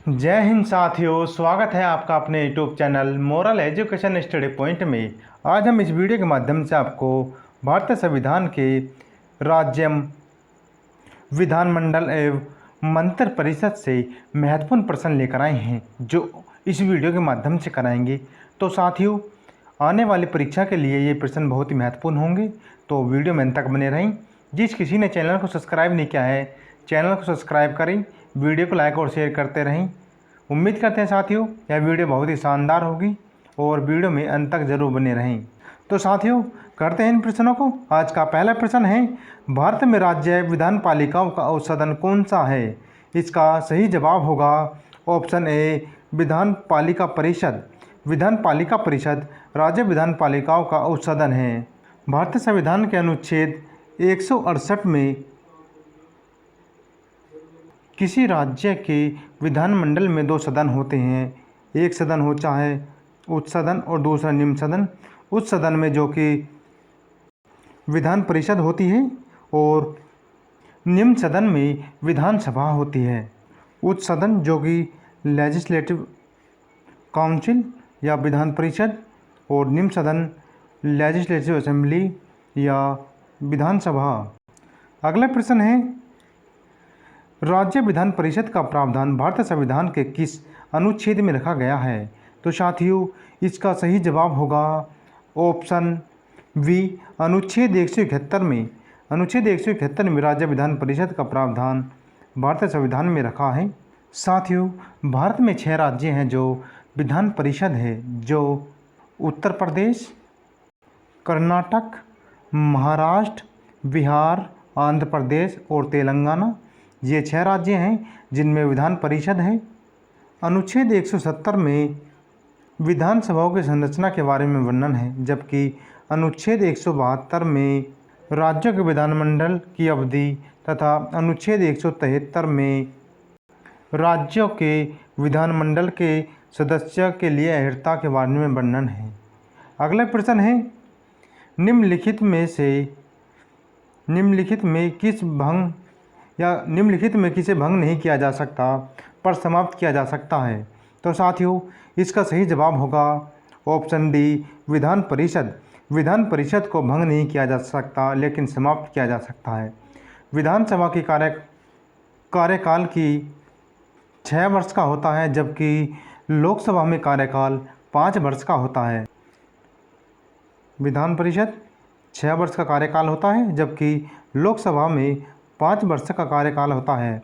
जय हिंद साथियों, स्वागत है आपका अपने YouTube channel moral education study point में। आज हम इस वीडियो के माध्यम से आपको भारतीय संविधान के राज्य विधानमंडल एवं मंत्रि परिषद से महत्वपूर्ण प्रश्न लेकर आए हैं, जो इस वीडियो के माध्यम से कराएंगे। तो साथियों, आने वाली परीक्षा के लिए ये प्रश्न बहुत ही महत्वपूर्ण होंगे, तो वीडियो में अंत तक बने रहें। जिस किसी ने चैनल को सब्सक्राइब नहीं किया है, चैनल को सब्सक्राइब करें, वीडियो को लाइक और शेयर करते रहें। उम्मीद करते हैं साथियों यह वीडियो बहुत ही शानदार होगी और वीडियो में अंत तक जरूर बने रहें। तो साथियों, करते हैं इन प्रश्नों को। आज का पहला प्रश्न है, भारत में राज्य विधान पालिकाओं का औसतन कौन सा है? इसका सही जवाब होगा ऑप्शन ए, विधान पालिका परिषद। विधान पालिका परिषद राज्य विधान पालिकाओं का औसतन है। भारतीय संविधान के अनुच्छेद 168 में किसी राज्य के विधानमंडल में दो सदन होते हैं। एक सदन हो चाहे उच्च सदन और दूसरा निम्न सदन। उच्च सदन में जो कि विधान परिषद होती है और निम्न सदन में विधानसभा होती है। उच्च सदन जो कि लेजिस्लेटिव काउंसिल या विधान परिषद और निम्न सदन लेजिस्लेटिव असेंबली या विधानसभा। अगला प्रश्न है, राज्य विधान परिषद का प्रावधान भारतीय संविधान के किस अनुच्छेद में रखा गया है? तो साथियों, इसका सही जवाब होगा ऑप्शन बी, अनुच्छेद 171 में। अनुच्छेद 171 में राज्य विधान परिषद का प्रावधान भारतीय संविधान में रखा है। साथियों, भारत में 6 राज्य हैं जो विधान परिषद है, जो उत्तर प्रदेश, कर्नाटक, महाराष्ट्र, बिहार, आंध्र प्रदेश और तेलंगाना। ये 6 राज्य हैं जिनमें विधान परिषद है। अनुच्छेद 170 में विधानसभाओं की संरचना के बारे में वर्णन है, जबकि अनुच्छेद 172 में राज्यों के विधानमंडल की अवधि तथा अनुच्छेद 173 में राज्यों के विधानमंडल के सदस्यों के लिए अर्हता के बारे में वर्णन है। अगला प्रश्न है, निम्नलिखित में किसे भंग नहीं किया जा सकता पर समाप्त किया जा सकता है? तो साथियों, इसका सही जवाब होगा ऑप्शन डी, विधान परिषद। विधान परिषद को भंग नहीं किया जा सकता लेकिन समाप्त किया जा सकता है। विधानसभा की कार्यकाल की 6 वर्ष का होता है, जबकि लोकसभा में कार्यकाल 5 वर्ष का होता है। विधान परिषद 6 वर्ष का कार्यकाल होता है, जबकि लोकसभा में 5 वर्ष का कार्यकाल होता है।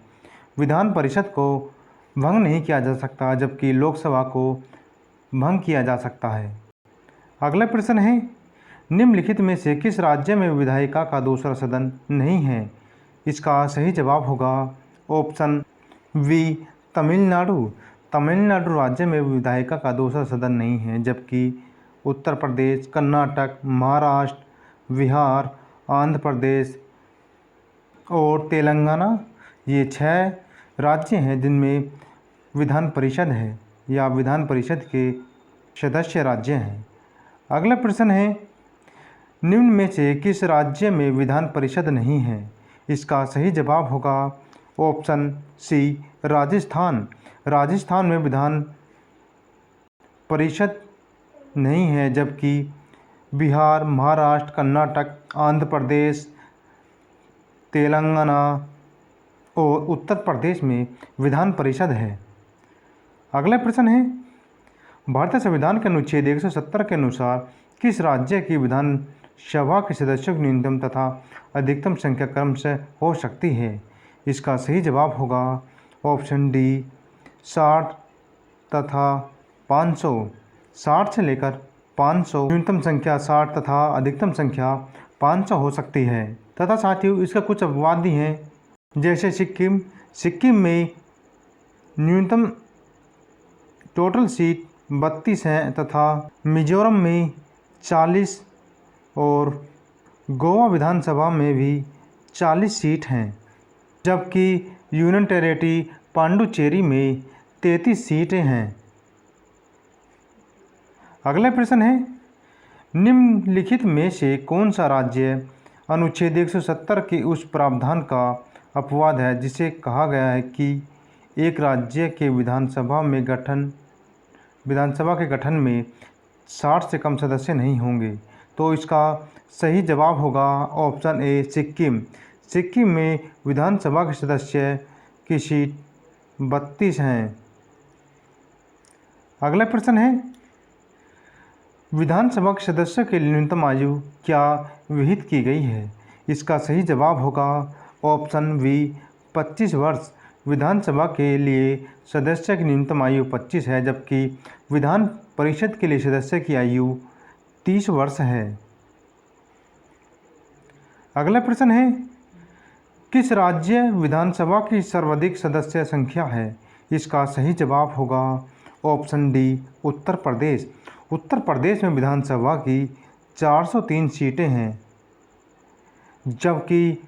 विधान परिषद को भंग नहीं किया जा सकता, जबकि लोकसभा को भंग किया जा सकता है। अगला प्रश्न है, निम्नलिखित में से किस राज्य में विधायिका का दूसरा सदन नहीं है? इसका सही जवाब होगा ऑप्शन बी, तमिलनाडु। तमिलनाडु राज्य में विधायिका का दूसरा सदन नहीं है, जबकि उत्तर प्रदेश, कर्नाटक, महाराष्ट्र, बिहार, आंध्र प्रदेश और तेलंगाना ये 6 राज्य हैं जिनमें विधान परिषद है या विधान परिषद के सदस्य राज्य हैं। अगला प्रश्न है, निम्न में से किस राज्य में विधान परिषद नहीं है? इसका सही जवाब होगा ऑप्शन सी, राजस्थान। राजस्थान में विधान परिषद नहीं है, जबकि बिहार, महाराष्ट्र, कर्नाटक, आंध्र प्रदेश, तेलंगाना और उत्तर प्रदेश में विधान परिषद है। अगला प्रश्न है, भारतीय संविधान के अनुच्छेद 170 के अनुसार किस राज्य की विधानसभा के सदस्यों की न्यूनतम तथा अधिकतम संख्या क्रम से हो सकती है? इसका सही जवाब होगा ऑप्शन डी, 60 तथा 500। 60 से लेकर 500 न्यूनतम संख्या 60 तथा अधिकतम संख्या 500 हो सकती है। तथा साथियों, इसका कुछ अपवाद भी हैं, जैसे सिक्किम में न्यूनतम टोटल सीट 32 हैं तथा मिजोरम में 40 और गोवा विधानसभा में भी 40 सीट हैं, जबकि यूनियन टेरिटरी पांडुचेरी में 33 सीटें हैं। अगला प्रश्न है, निम्नलिखित में से कौन सा राज्य अनुच्छेद 170 के उस प्रावधान का अपवाद है जिसे कहा गया है कि एक राज्य के विधानसभा के गठन में 60 से कम सदस्य नहीं होंगे। तो इसका सही जवाब होगा ऑप्शन ए सिक्किम। सिक्किम में विधानसभा के सदस्य की सीट 32 हैं। अगला प्रश्न है, विधानसभा के सदस्यों के लिए न्यूनतम आयु क्या विहित की गई है? इसका सही जवाब होगा ऑप्शन बी 25 वर्ष। विधानसभा के लिए सदस्य की न्यूनतम आयु 25 है, जबकि विधान परिषद के लिए सदस्य की आयु 30 वर्ष है। अगला प्रश्न है, किस राज्य विधानसभा की सर्वाधिक सदस्य संख्या है? इसका सही जवाब होगा ऑप्शन डी उत्तर प्रदेश। उत्तर प्रदेश में विधानसभा की 403 सीटें हैं, जबकि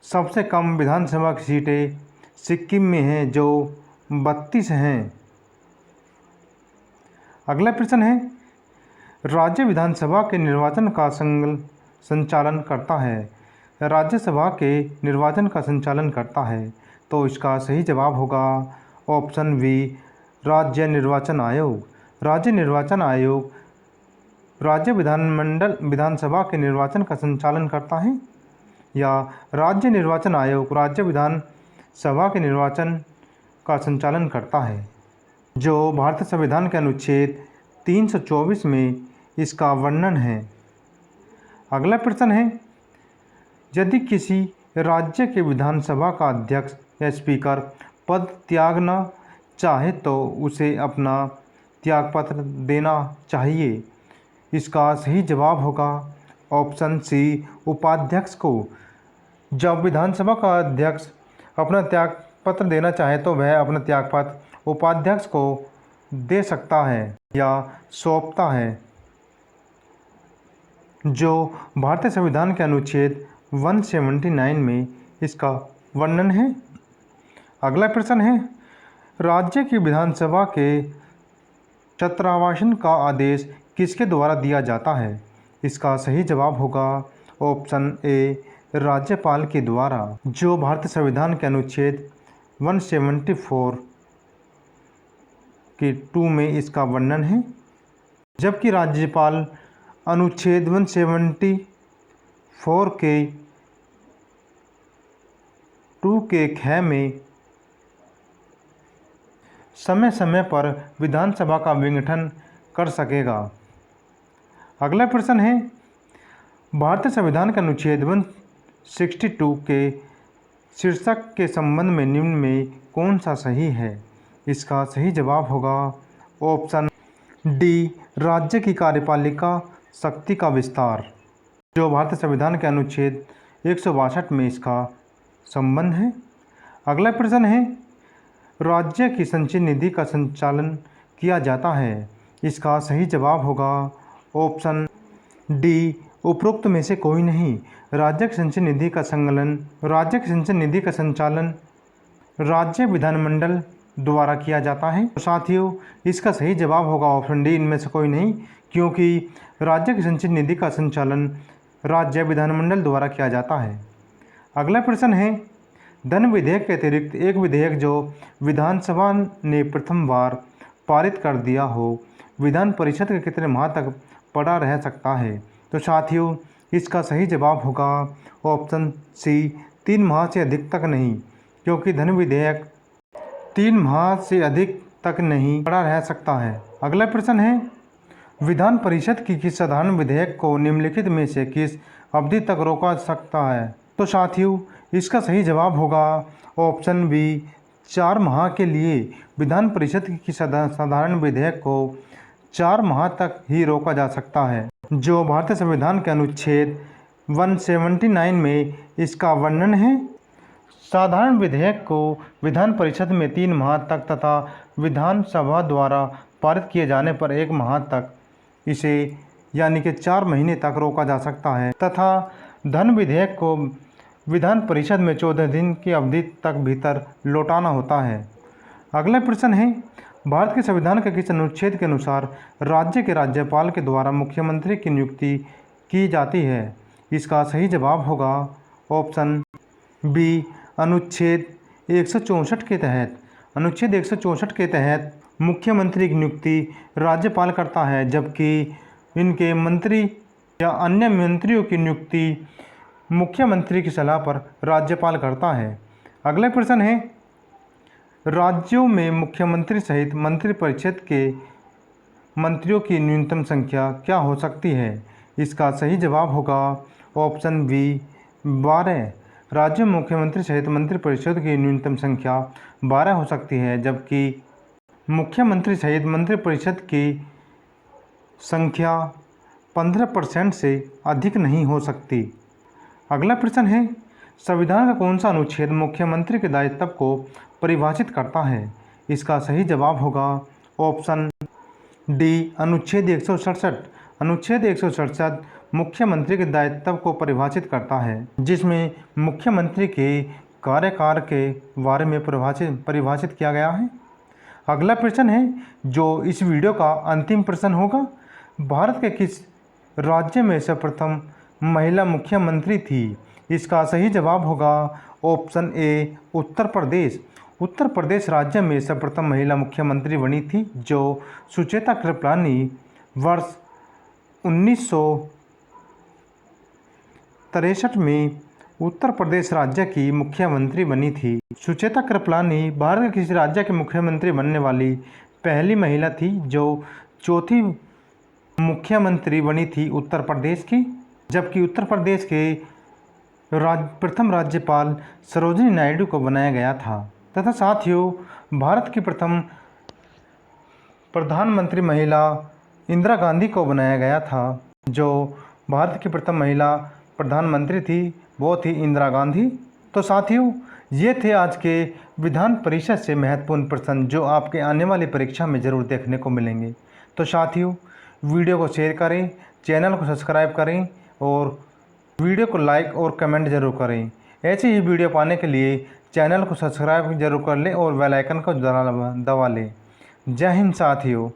सबसे कम विधानसभा की सीटें सिक्किम में हैं जो 32 हैं। अगला प्रश्न है, राज्य विधानसभा के निर्वाचन का संचालन करता है। राज्यसभा के निर्वाचन का संचालन करता है, तो इसका सही जवाब होगा ऑप्शन बी राज्य निर्वाचन आयोग। राज्य निर्वाचन आयोग राज्य विधानसभा के निर्वाचन का संचालन करता है, या राज्य निर्वाचन आयोग राज्य विधानसभा के निर्वाचन का संचालन करता है, जो भारतीय संविधान के अनुच्छेद 324 में इसका वर्णन है। अगला प्रश्न है, यदि किसी राज्य के विधानसभा का अध्यक्ष या स्पीकर पद त्यागना चाहे तो उसे अपना त्यागपत्र देना चाहिए। इसका सही जवाब होगा ऑप्शन सी उपाध्यक्ष को। जब विधानसभा का अध्यक्ष अपना त्यागपत्र देना चाहे तो वह अपना त्यागपत्र उपाध्यक्ष को दे सकता है या सौंपता है, जो भारतीय संविधान के अनुच्छेद 179 में इसका वर्णन है। अगला प्रश्न है, राज्य की विधानसभा के छत्रावासन का आदेश किसके द्वारा दिया जाता है? इसका सही जवाब होगा ऑप्शन ए राज्यपाल के द्वारा, जो भारतीय संविधान के अनुच्छेद 174 के 2 में इसका वर्णन है। जबकि राज्यपाल अनुच्छेद 174 के 2 के ख में समय समय पर विधानसभा का विघटन कर सकेगा। अगला प्रश्न है, भारतीय संविधान के अनुच्छेद 162 के शीर्षक के संबंध में निम्न में कौन सा सही है? इसका सही जवाब होगा ऑप्शन डी राज्य की कार्यपालिका शक्ति का विस्तार, जो भारतीय संविधान के अनुच्छेद 162 में इसका संबंध है। अगला प्रश्न है, राज्य की संचयी निधि का संचालन किया जाता है। इसका सही जवाब होगा ऑप्शन डी उपरोक्त में से कोई नहीं। राज्य की संचयी निधि का संचालन राज्य विधानमंडल द्वारा किया जाता है। तो साथियों, इसका सही जवाब होगा ऑप्शन डी इनमें से कोई नहीं, क्योंकि राज्य की संचयी निधि का संचालन राज्य विधानमंडल द्वारा किया जाता है। अगला प्रश्न है, धन विधेयक के अतिरिक्त एक विधेयक जो विधानसभा ने प्रथम बार पारित कर दिया हो, विधान परिषद के कितने माह तक पड़ा रह सकता है? तो साथियों, इसका सही जवाब होगा ऑप्शन सी 3 माह से अधिक तक नहीं, क्योंकि धन विधेयक 3 माह से अधिक तक नहीं पड़ा रह सकता है। अगला प्रश्न है, विधान परिषद की किस साधारण विधेयक को निम्नलिखित में से किस अवधि तक रोका सकता है? तो साथियों, इसका सही जवाब होगा ऑप्शन बी 4 माह के लिए। विधान परिषद की साधारण विधेयक को 4 माह तक ही रोका जा सकता है, जो भारतीय संविधान के अनुच्छेद 179 में इसका वर्णन है। साधारण विधेयक को विधान परिषद में 3 माह तक तथा विधानसभा द्वारा पारित किए जाने पर 1 माह तक इसे यानी कि 4 महीने तक रोका जा सकता है, तथा धन विधेयक को विधान परिषद में 14 दिन की अवधि तक भीतर लौटाना होता है। अगला प्रश्न है, भारत के संविधान के किस अनुच्छेद के अनुसार राज्य के राज्यपाल के द्वारा मुख्यमंत्री की नियुक्ति की जाती है? इसका सही जवाब होगा ऑप्शन बी अनुच्छेद 164 के तहत। अनुच्छेद 164 के तहत मुख्यमंत्री की नियुक्ति राज्यपाल करता है, जबकि इनके मंत्री या अन्य मंत्रियों की नियुक्ति मुख्यमंत्री की सलाह पर राज्यपाल करता है। अगला प्रश्न है, राज्यों में मुख्यमंत्री सहित मंत्रिपरिषद के मंत्रियों की न्यूनतम संख्या क्या हो सकती है? इसका सही जवाब होगा ऑप्शन बी 12। राज्यों में मुख्यमंत्री सहित मंत्रिपरिषद की न्यूनतम संख्या 12 हो सकती है, जबकि मुख्यमंत्री सहित मंत्रिपरिषद की संख्या 15% से अधिक नहीं हो सकती। अगला प्रश्न है, संविधान का कौन सा अनुच्छेद मुख्यमंत्री के दायित्व को परिभाषित करता है? इसका सही जवाब होगा ऑप्शन डी अनुच्छेद 167। अनुच्छेद 167 मुख्यमंत्री के दायित्व को परिभाषित करता है, जिसमें मुख्यमंत्री के कार्यकाल के बारे में परिभाषित किया गया है। अगला प्रश्न है, जो इस वीडियो का अंतिम प्रश्न होगा, भारत के किस राज्य में सर्वप्रथम महिला मुख्यमंत्री थी? इसका सही जवाब होगा ऑप्शन ए उत्तर प्रदेश। उत्तर प्रदेश राज्य में सर्वप्रथम महिला मुख्यमंत्री बनी थी, जो सुचेता कृपलानी वर्ष 1963 में उत्तर प्रदेश राज्य की मुख्यमंत्री बनी थी। सुचेता कृपलानी भारत के किसी राज्य के मुख्यमंत्री बनने वाली पहली महिला थी, जो चौथी मुख्यमंत्री बनी थी उत्तर प्रदेश की, जबकि उत्तर प्रदेश के प्रथम राज्यपाल सरोजिनी नायडू को बनाया गया था। तथा साथियों, भारत की प्रथम प्रधानमंत्री महिला इंदिरा गांधी को बनाया गया था। जो भारत की प्रथम महिला प्रधानमंत्री थी वो थी इंदिरा गांधी। तो साथियों, ये थे आज के विधान परिषद से महत्वपूर्ण प्रश्न जो आपके आने वाली परीक्षा में ज़रूर देखने को मिलेंगे। तो साथियों, वीडियो को शेयर करें, चैनल को सब्सक्राइब करें और वीडियो को लाइक और कमेंट जरूर करें। ऐसे ही वीडियो पाने के लिए चैनल को सब्सक्राइब जरूर कर लें और बेल आइकन को दबा लें। जय हिंद साथियों।